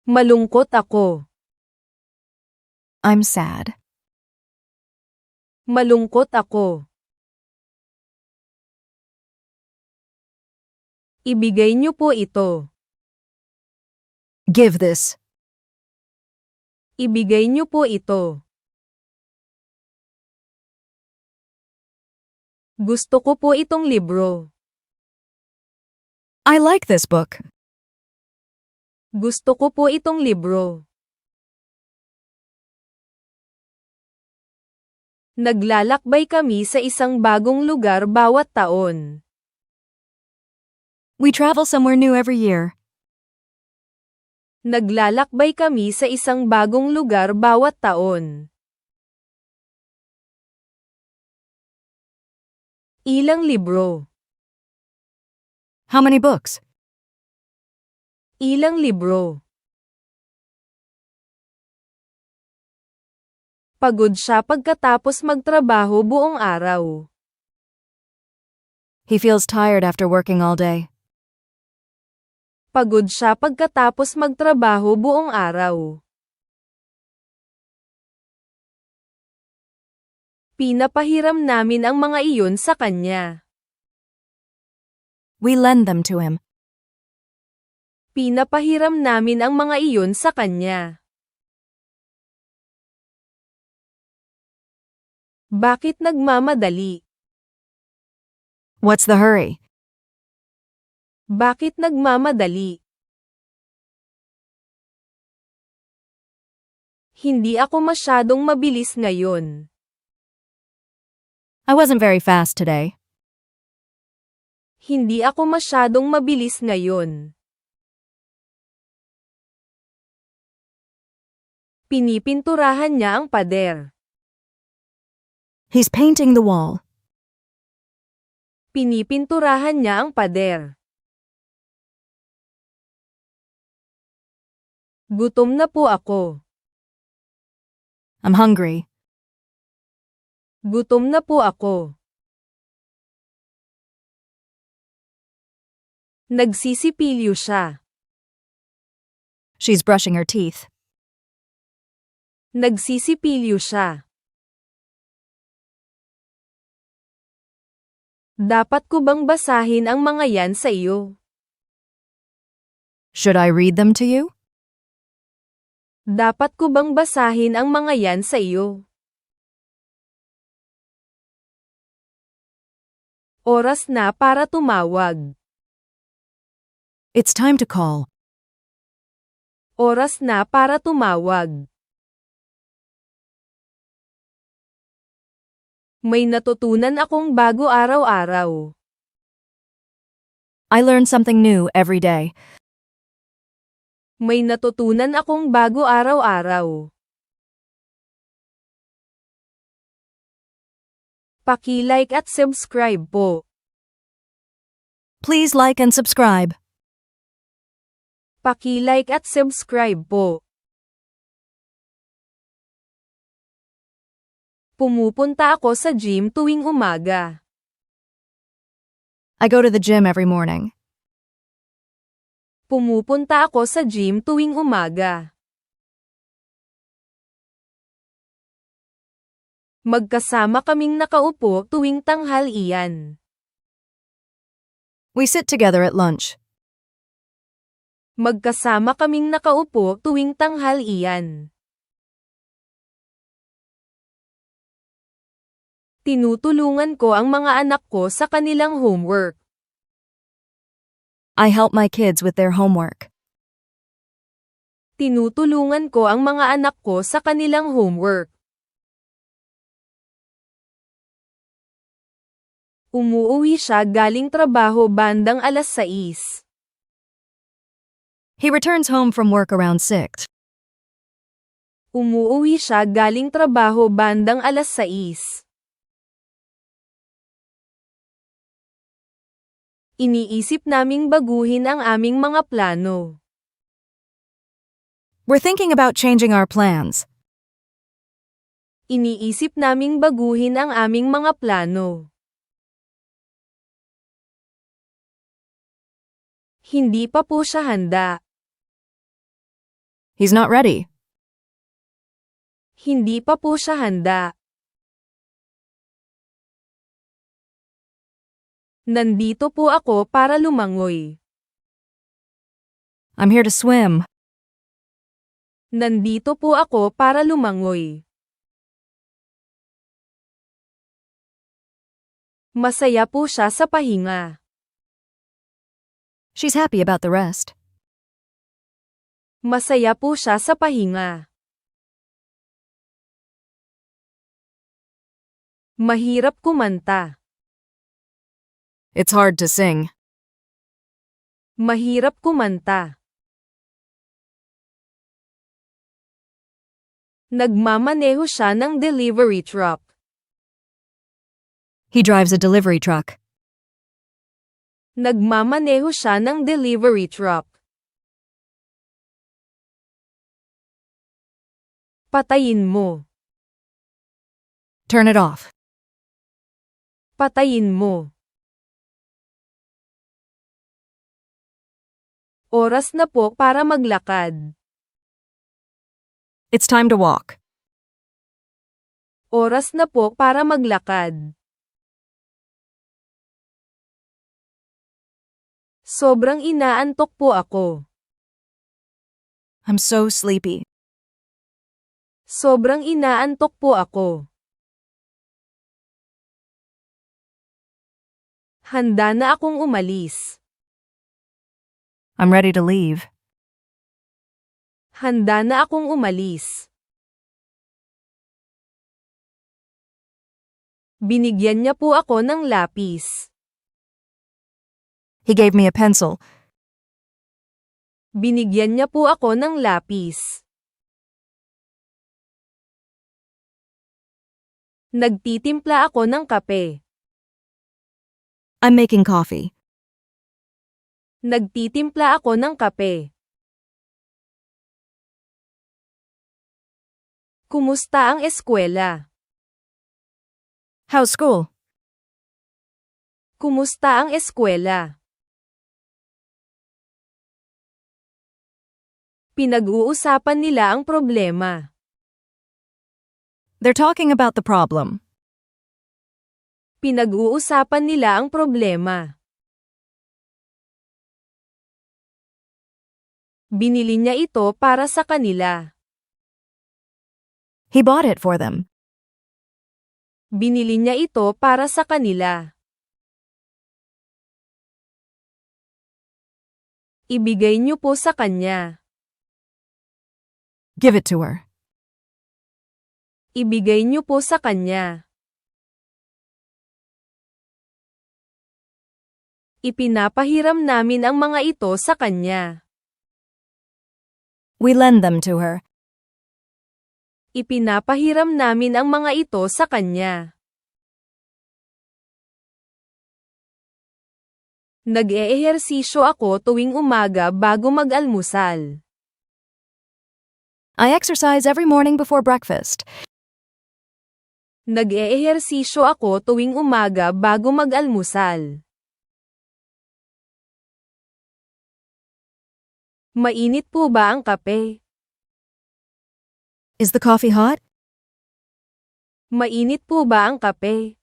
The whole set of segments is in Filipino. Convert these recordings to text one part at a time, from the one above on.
Malungkot ako. I'm sad. Malungkot ako. Ibigay niyo po ito. Give this. Ibigay niyo po ito. Gusto ko po itong libro. I like this book. Gusto ko po itong libro. Naglalakbay kami sa isang bagong lugar bawat taon. We travel somewhere new every year. Naglalakbay kami sa isang bagong lugar bawat taon. Ilang libro? How many books? Ilang libro? Pagod siya pagkatapos magtrabaho buong araw. He feels tired after working all day. Pagod siya pagkatapos magtrabaho buong araw. Pinapahiram namin ang mga iyon sa kanya. We lend them to him. Pinapahiram namin ang mga iyon sa kanya. Bakit nagmamadali? What's the hurry? Bakit nagmamadali? Hindi ako masyadong mabilis ngayon. I wasn't very fast today. Hindi ako masyadong mabilis ngayon. Pinipinturahan niya ang pader. He's painting the wall. Pinipinturahan niya ang pader. Gutom na po ako. I'm hungry. Gutom na po ako. Nagsisipilyo siya. She's brushing her teeth. Nagsisipilyo siya. Dapat ko bang basahin ang mga yan sa iyo? Should I read them to you? Dapat ko bang basahin ang mga yan sa iyo? Oras na para tumawag. It's time to call. Oras na para tumawag. May natutunan akong bago araw-araw. I learn something new every day. May natutunan akong bago araw-araw. Paki-like at subscribe po. Please like and subscribe. Paki-like at subscribe po. Pumupunta ako sa gym tuwing umaga. I go to the gym every morning. Pumupunta ako sa gym tuwing umaga. Magkasama kaming nakaupo tuwing tanghalian. We sit together at lunch. Magkasama kaming nakaupo tuwing tanghalian. Tinutulungan ko ang mga anak ko sa kanilang homework. I help my kids with their homework. Tinutulungan ko ang mga anak ko sa kanilang homework. Umuuwi siya galing trabaho bandang 6:00. He returns home from work around 6. Umuuwi siya galing trabaho bandang 6:00. Iniisip naming baguhin ang aming mga plano. We're thinking about changing our plans. Iniisip naming baguhin ang aming mga plano. Hindi pa po siya handa. He's not ready. Hindi pa po siya handa. Nandito po ako para lumangoy. I'm here to swim. Nandito po ako para lumangoy. Masaya po siya sa pahinga. She's happy about the rest. Masaya po siya sa pahinga. Mahirap kumanta. It's hard to sing. Mahirap kumanta. Nagmamaneho siya ng delivery truck. He drives a delivery truck. Nagmamaneho siya ng delivery truck. Patayin mo. Turn it off. Patayin mo. Oras na po para maglakad. It's time to walk. Oras na po para maglakad. Sobrang inaantok po ako. I'm so sleepy. Sobrang inaantok po ako. Handa na akong umalis. I'm ready to leave. Handa na akong umalis. Binigyan niya po ako ng lapis. He gave me a pencil. Binigyan niya po ako ng lapis. Nagtitimpla ako ng kape. I'm making coffee. Nagtitimpla ako ng kape. Kumusta ang eskwela? How's school? Kumusta ang eskwela? Pinag-uusapan nila ang problema. They're talking about the problem. Pinag-uusapan nila ang problema. Binili niya ito para sa kanila. He bought it for them. Binili niya ito para sa kanila. Ibigay niyo po sa kanya. Give it to her. Ibigay niyo po sa kanya. Ipinapahiram namin ang mga ito sa kanya. We lend them to her. Ipinapahiram namin ang mga ito sa kanya. Nag-eehersisyo ako tuwing umaga bago mag-almusal. I exercise every morning before breakfast. Nag-eehersisyo ako tuwing umaga bago mag-almusal. Mainit po ba ang kape? Is the coffee hot? Mainit po ba ang kape?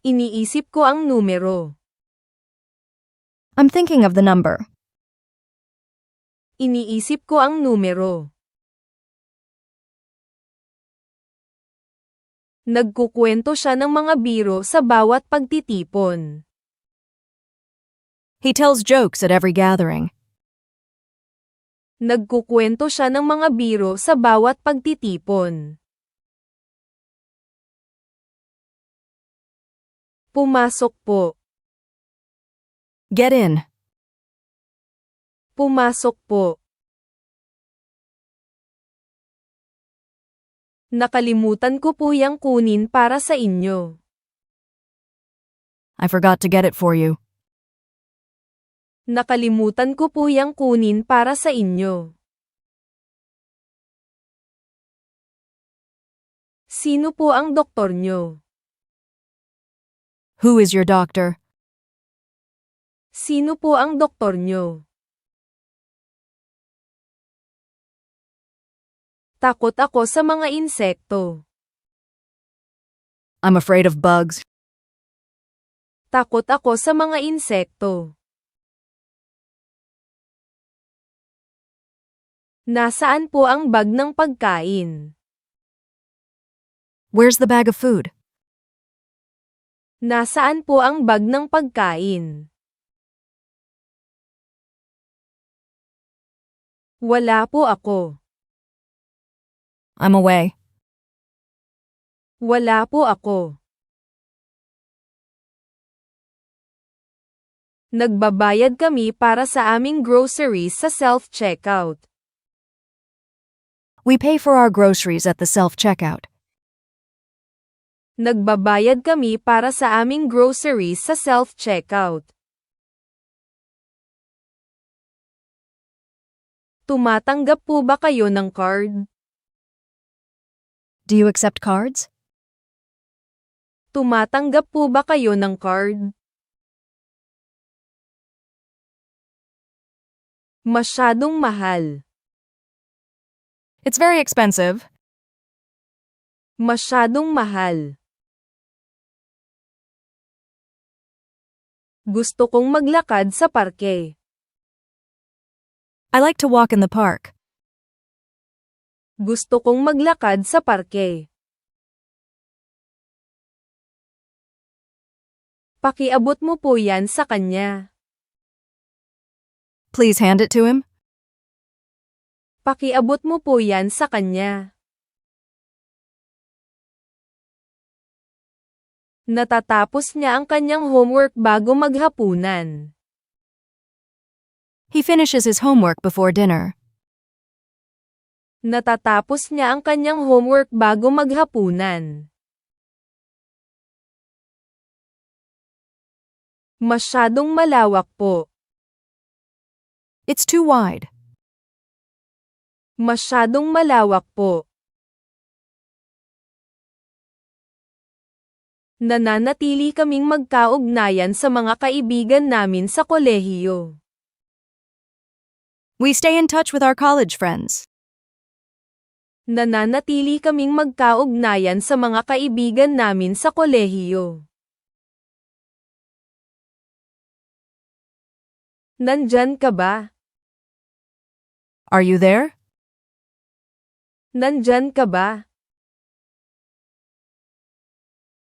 Iniisip ko ang numero. I'm thinking of the number. Iniisip ko ang numero. Nagkukwento siya ng mga biro sa bawat pagtitipon. He tells jokes at every gathering. Nagkukwento siya ng mga biro sa bawat pagtitipon. Pumasok po. Get in. Pumasok po. Nakalimutan ko po yang kunin para sa inyo. I forgot to get it for you. Nakalimutan ko po yang kunin para sa inyo. Sino po ang doktor nyo? Who is your doctor? Sino po ang doktor nyo? Takot ako sa mga insekto. I'm afraid of bugs. Takot ako sa mga insekto. Nasaan po ang bag ng pagkain? Where's the bag of food? Nasaan po ang bag ng pagkain? Wala po ako. I'm away. Wala po ako. Nagbabayad kami para sa aming groceries sa self-checkout. We pay for our groceries at the self-checkout. Nagbabayad kami para sa aming groceries sa self-checkout. Tumatanggap po ba kayo ng card? Do you accept cards? Tumatanggap po ba kayo ng card? Masyadong mahal. It's very expensive. Masyadong mahal. Gusto kong maglakad sa parke. I like to walk in the park. Gusto kong maglakad sa parke. Pakiabot mo po yan sa kanya. Please hand it to him. Pakiabot mo po yan sa kanya. Natatapos niya ang kanyang homework bago maghapunan. He finishes his homework before dinner. Natatapos niya ang kanyang homework bago maghapunan. Masyadong malawak po. It's too wide. Masyadong malawak po. Nananatili kaming magkaugnayan sa mga kaibigan namin sa kolehiyo. We stay in touch with our college friends. Nananatili kaming magkaugnayan sa mga kaibigan namin sa kolehiyo. Nandyan ka ba? Are you there? Nandyan ka ba?